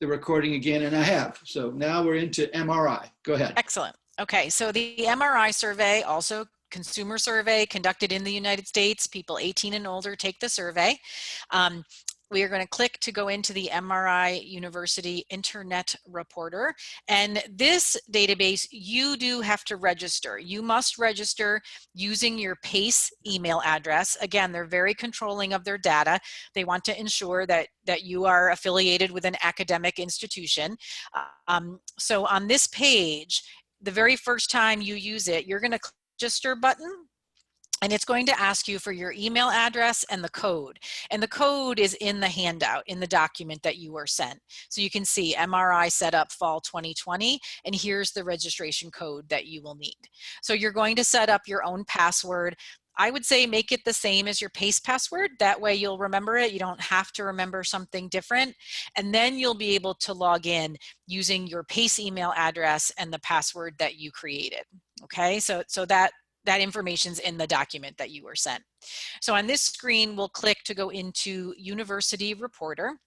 the recording again, and I have. So now we're into MRI. Go ahead. Excellent. Okay, so the MRI survey, also consumer survey conducted in the United States, people 18 and older take the survey. We are going to click to go into the MRI University Internet Reporter. And this database, you do have to register. You must register using your PACE email address. Again, they're very controlling of their data. They want to ensure that you are affiliated with an academic institution. So on this page, the very first time you use it, you're going to click the register button. And it's going to ask you for your email address and the code. And the code is in the handout, in the document that you were sent. So you can see MRI setup fall 2020, and here's the registration code that you will need. So you're going to set up your own password. I would say make it the same as your PACE password. That way you'll remember it. You don't have to remember something different. And then you'll be able to log in using your PACE email address and the password that you created. Okay, so that information's in the document that you were sent. So on this screen, we'll click to go into University Reporter.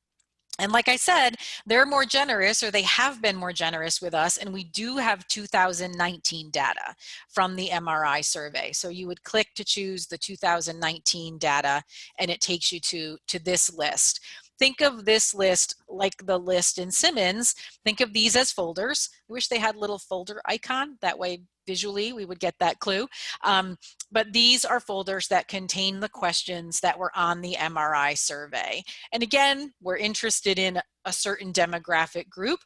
And like I said, they're more generous, or they have been more generous with us, and we do have 2019 data from the MRI survey. So you would click to choose the 2019 data, and it takes you to this list. Think of this list like the list in Simmons. Think of these as folders. I wish they had a little folder icon. That way, visually, we would get that clue. But these are folders that contain the questions that were on the MRI survey. And again, we're interested in a certain demographic group.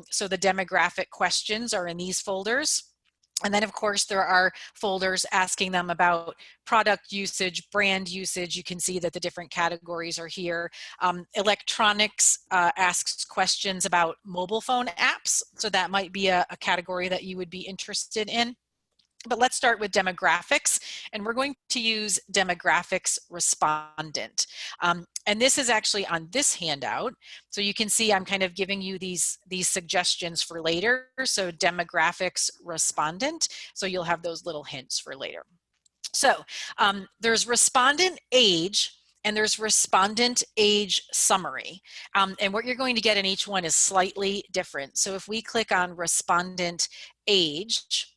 So the demographic questions are in these folders. And then, of course, there are folders asking them about product usage, brand usage. You can see that the different categories are here. Electronics asks questions about mobile phone apps. So that might be a category that you would be interested in. But let's start with demographics, and we're going to use demographics respondent. And this is actually on this handout. So you can see I'm kind of giving you these suggestions for later. So demographics respondent. So you'll have those little hints for later. So there's respondent age, and there's respondent age summary. And what you're going to get in each one is slightly different. So if we click on respondent age,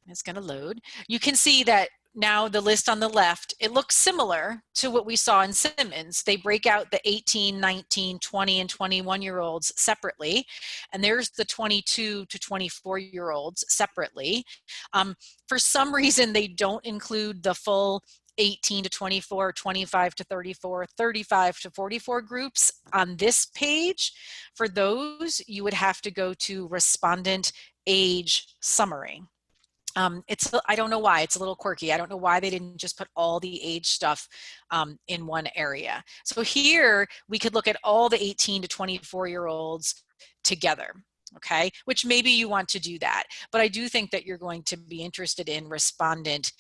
it's going to load. You can see that now the list on the left, it looks similar to what we saw in Simmons. They break out the 18, 19, 20, and 21-year-olds separately. And there's the 22 to 24-year-olds separately. For some reason, they don't include the full 18 to 24, 25 to 34, 35 to 44 groups on this page. For those, you would have to go to respondent age summary. I don't know why, it's a little quirky. I don't know why they didn't just put all the age stuff in one area. So here we could look at all the 18 to 24-year-olds together, okay? Which maybe you want to do that. But I do think that you're going to be interested in respondent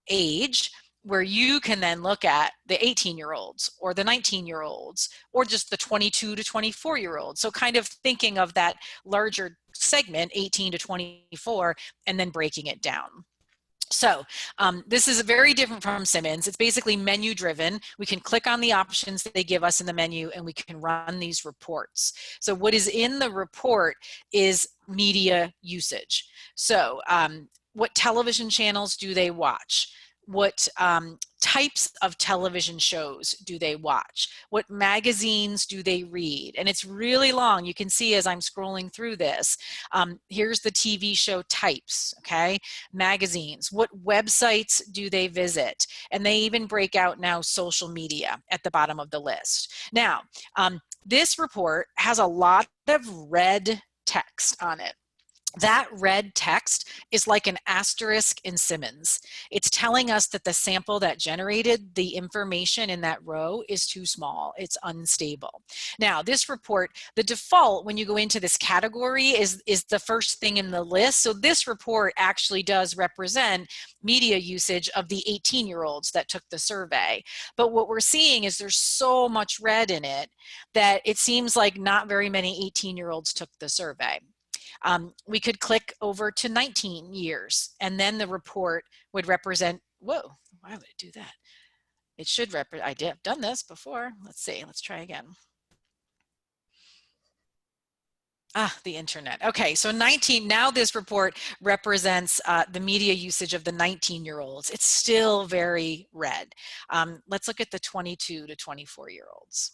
age, where you can then look at the 18-year-olds or the 19-year-olds or just the 22 to 24-year-olds. So kind of thinking of that larger segment, 18 to 24, and then breaking it down. So this is very different from Simmons. It's basically menu driven. We can click on the options that they give us in the menu, and we can run these reports. So what is in the report is media usage. So what television channels do they watch? What types of television shows do they watch? What magazines do they read? And it's really long. You can see as I'm scrolling through this. Here's the TV show types, okay? Magazines. What websites do they visit? And they even break out now social media at the bottom of the list. Now, this report has a lot of red text on it. That red text is like an asterisk in Simmons. It's telling us that the sample that generated the information in that row is too small. It's unstable. Now, this report, the default when you go into this category is the first thing in the list. So this report actually does represent media usage of the 18-year-olds that took the survey. But what we're seeing is there's so much red in it that it seems like not very many 18-year-olds took the survey. We could click over to 19 years, and then the report would represent, whoa, why would it do that? It should represent, I've done this before. Let's see, let's try again. The internet. Okay, so 19, now this report represents the media usage of the 19-year-olds. It's still very red. Let's look at the 22 to 24-year-olds.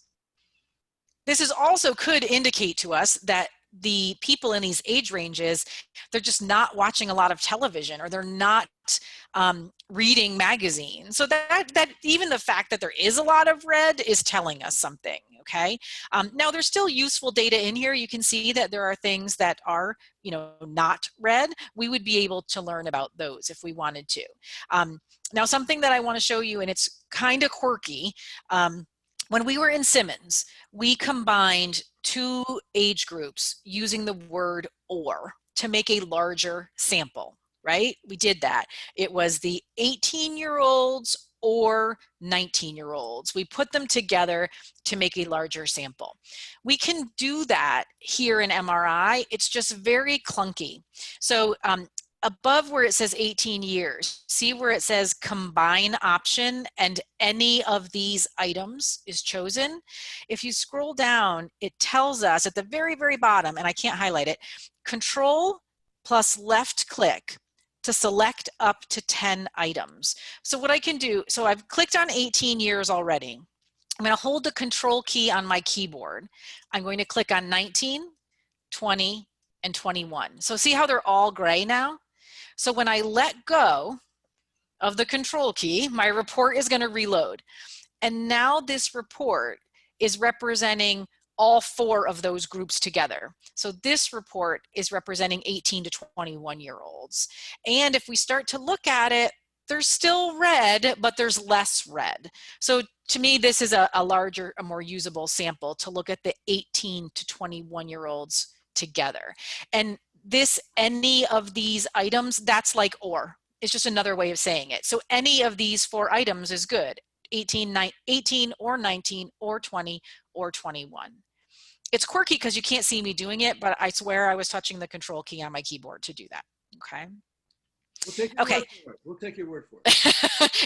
This is also could indicate to us that the people in these age ranges, they're just not watching a lot of television, or they're not reading magazines. So that even the fact that there is a lot of red is telling us something, okay? Now there's still useful data in here. You can see that there are things that are, not red. We would be able to learn about those if we wanted to. Now something that I want to show you, and it's kind of quirky, when we were in Simmons, we combined two age groups using the word "or" to make a larger sample, right? We did that. It was the 18-year-olds or 19-year-olds. We put them together to make a larger sample. We can do that here in MRI. It's just very clunky. So above where it says 18 years, see where it says combine option and any of these items is chosen. If you scroll down, it tells us at the very, very bottom, and I can't highlight it, control plus left click to select up to 10 items. So what I can do, so I've clicked on 18 years already. I'm going to hold the control key on my keyboard. I'm going to click on 19, 20, and 21. So see how they're all gray now? So when I let go of the control key, my report is going to reload. And now this report is representing all four of those groups together. So this report is representing 18 to 21-year-olds. And if we start to look at it, there's still red, but there's less red. So to me, this is a larger, a more usable sample to look at the 18 to 21-year-olds together. And this, any of these items, that's like or. It's just another way of saying it. So any of these four items is good. 18 or 19 or 20 or 21. It's quirky because you can't see me doing it, but I swear I was touching the control key on my keyboard to do that. Okay. We'll take your Okay. word for it. We'll take your word for it.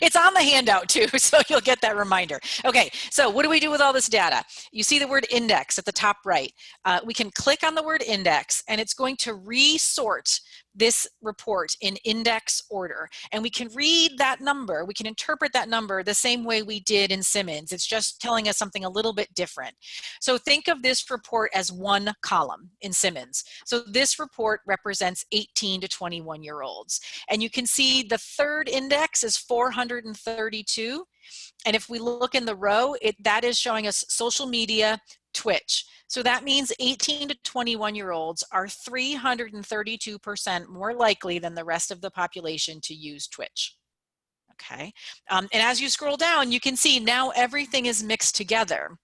It's on the handout too, so you'll get that reminder. Okay, so what do we do with all this data? You see the word index at the top right. We can click on the word index, and it's going to resort this report in index order. And we can read that number, we can interpret that number the same way we did in Simmons. It's just telling us something a little bit different. So think of this report as one column in Simmons. So this report represents 18 to 21-year-olds. And you can see the third index is 432. And if we look in the row, that is showing us social media, Twitch. So that means 18 to 21-year-olds are 332% more likely than the rest of the population to use Twitch. Okay. And as you scroll down, you can see now everything is mixed together.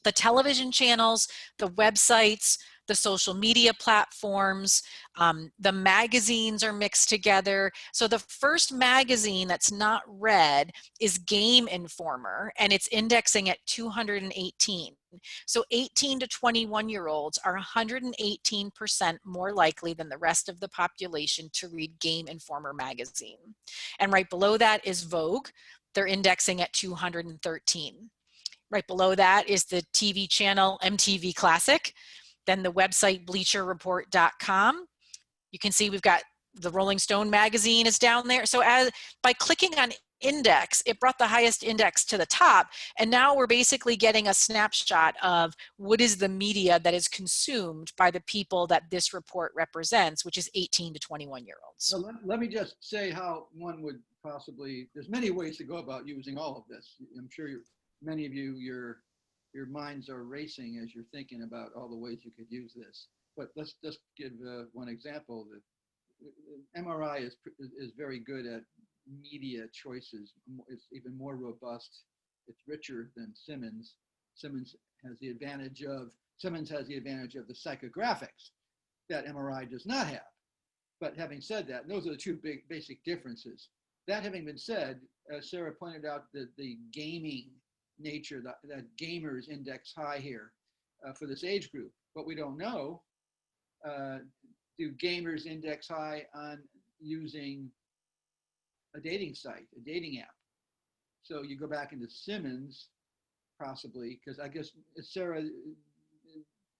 The television channels, the websites, the social media platforms, the magazines are mixed together. So the first magazine that's not red is Game Informer, and it's indexing at 218. So 18 to 21-year-olds are 118% more likely than the rest of the population to read Game Informer magazine. And right below that is Vogue. They're indexing at 213. Right below that is the TV channel MTV Classic, then the website bleacherreport.com. You can see we've got the Rolling Stone magazine is down there. So by clicking on index, it brought the highest index to the top. And now we're basically getting a snapshot of what is the media that is consumed by the people that this report represents, which is 18 to 21-year-olds. So let me just say how one would possibly, there's many ways to go about using all of this. I'm sure many of you, your minds are racing as you're thinking about all the ways you could use this. But let's just give one example. The MRI is very good at media choices. It's even more robust. It's richer than Simmons. Simmons has the advantage of the psychographics that MRI does not have. But having said that, those are the two big basic differences. That having been said, Sarah pointed out that the gaming nature, that gamers index high here for this age group. But we don't know, do gamers index high on using a dating site, a dating app? So you go back into Simmons, possibly, because I guess, Sarah,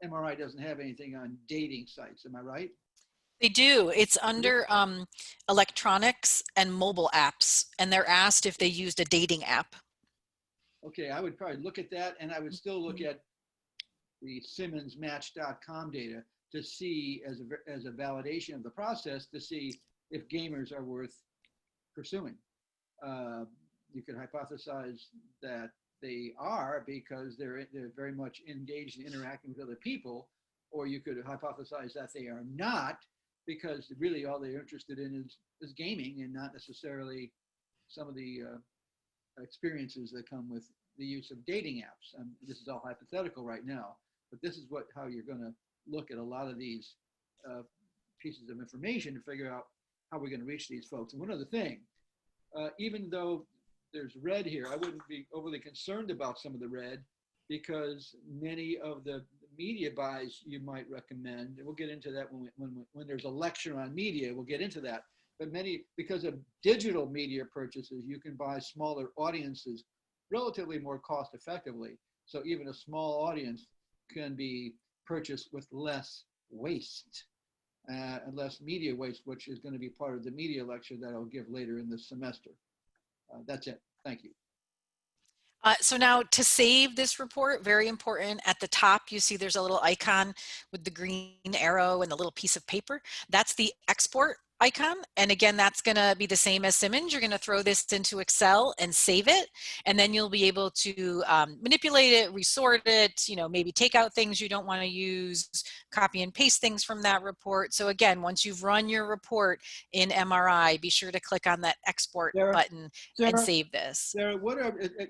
MRI doesn't have anything on dating sites. Am I right? They do. It's under electronics and mobile apps, and they're asked if they used a dating app. Okay, I would probably look at that, and I would still look at the SimmonsMatch.com data to see, as a validation of the process, to see if gamers are worth pursuing. You could hypothesize that they are because they're very much engaged in interacting with other people, or you could hypothesize that they are not because really all they're interested in is gaming and not necessarily some of the experiences that come with the use of dating apps. This is all hypothetical right now, but this is how you're going to look at a lot of these pieces of information to figure out how we're going to reach these folks. And one other thing, even though there's red here, I wouldn't be overly concerned about some of the red because many of the media buys you might recommend, and we'll get into that when there's a lecture on media, we'll get into that. But because of digital media purchases, you can buy smaller audiences relatively more cost effectively. So even a small audience can be purchased with less waste and less media waste, which is going to be part of the media lecture that I'll give later in the semester. That's it. Thank you. So now to save this report, very important, at the top you see there's a little icon with the green arrow and the little piece of paper. That's the export icon. And again, that's going to be the same as Simmons. You're going to throw this into Excel and save it. And then you'll be able to manipulate it, resort it, maybe take out things you don't want to use, copy and paste things from that report. So again, once you've run your report in MRI, be sure to click on that export button and save this. Sarah,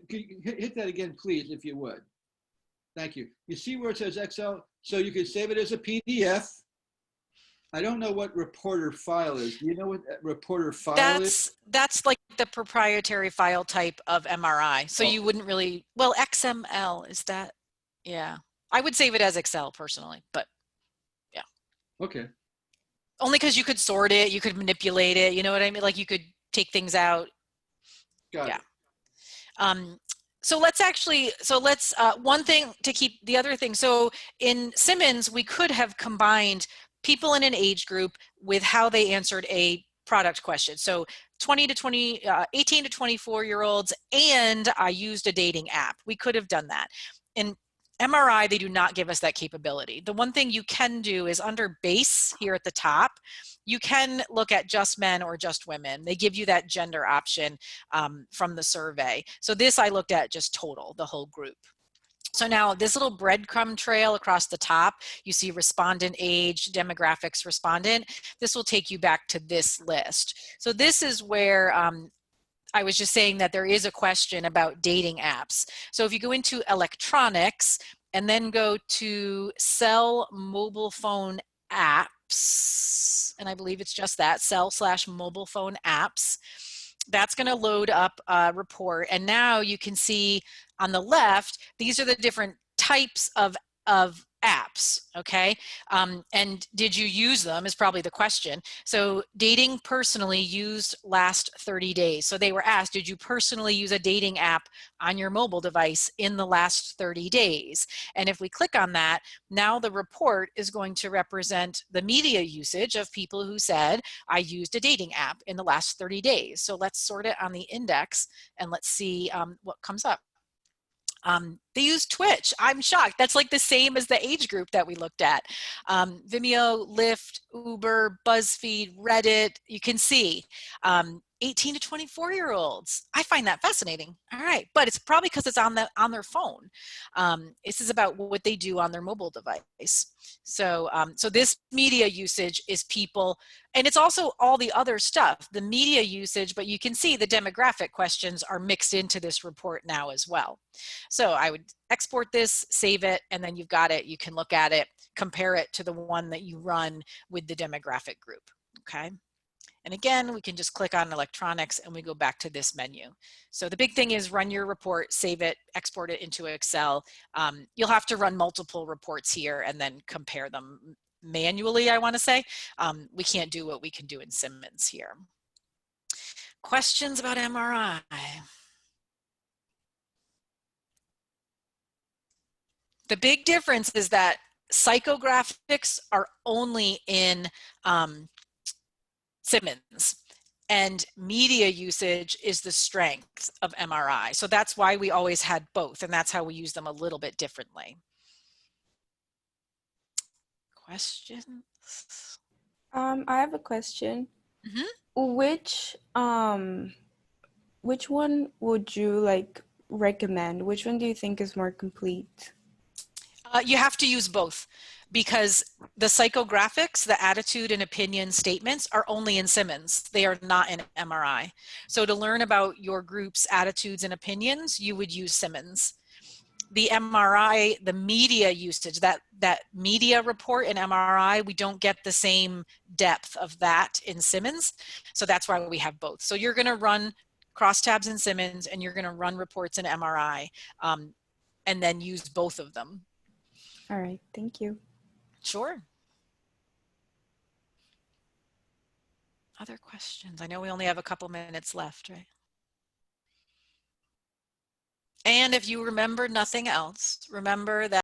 hit that again, please, if you would. Thank you. You see where it says Excel? So you can save it as a PDF. I don't know what reporter file is. Do you know what that reporter file is? That's like the proprietary file type of MRI. So you wouldn't really, well, XML, is that? Yeah. I would save it as Excel personally, but yeah. Okay. Only because you could sort it, you could manipulate it, you know what I mean? Like you could take things out. Got it. So let's one thing to keep, the other thing. So in Simmons, we could have combined people in an age group with how they answered a product question. So 18 to 24-year-olds, and I used a dating app. We could have done that. In MRI, they do not give us that capability. The one thing you can do is under base here at the top, you can look at just men or just women. They give you that gender option from the survey. So this I looked at just total, the whole group. So now this little breadcrumb trail across the top, you see respondent age, demographics respondent. This will take you back to this list. So this is where I was just saying that there is a question about dating apps. So if you go into electronics and then go to sell mobile phone apps, and I believe it's just that, sell/mobile phone apps, that's going to load up a report. And now you can see on the left, these are the different types of apps, okay? And did you use them is probably the question. So dating personally used last 30 days. So they were asked, did you personally use a dating app on your mobile device in the last 30 days? And if we click on that, now the report is going to represent the media usage of people who said, I used a dating app in the last 30 days. So let's sort it on the index and let's see what comes up. They use Twitch. I'm shocked. That's like the same as the age group that we looked at. Vimeo, Lyft, Uber, BuzzFeed, Reddit. You can see 18 to 24-year-olds. I find that fascinating. All right, but it's probably because it's on their phone. This is about what they do on their mobile device. So, so this media usage is people, and it's also all the other stuff, the media usage, but you can see the demographic questions are mixed into this report now as well. So I would export this, save it, and then you've got it. You can look at it, compare it to the one that you run with the demographic group, okay? And again, we can just click on electronics and we go back to this menu. So the big thing is run your report, save it, export it into Excel. You'll have to run multiple reports here and then compare them manually, I want to say. We can't do what we can do in Simmons here. Questions about MRI? The big difference is that Psychographics are only in Simmons, and media usage is the strength of MRI. So that's why we always had both, and that's how we use them a little bit differently. Questions? I have a question. Mm-hmm. Which one would you like recommend? Which one do you think is more complete? You have to use both, because the psychographics, the attitude and opinion statements, are only in Simmons. They are not in MRI. So to learn about your group's attitudes and opinions, you would use Simmons. The MRI, the media usage, that media report in MRI, we don't get the same depth of that in Simmons. So that's why we have both. So you're going to run crosstabs in Simmons, and you're going to run reports in MRI, and then use both of them. All right, thank you. Sure. Other questions? I know we only have a couple minutes left, right? And if you remember nothing else, remember that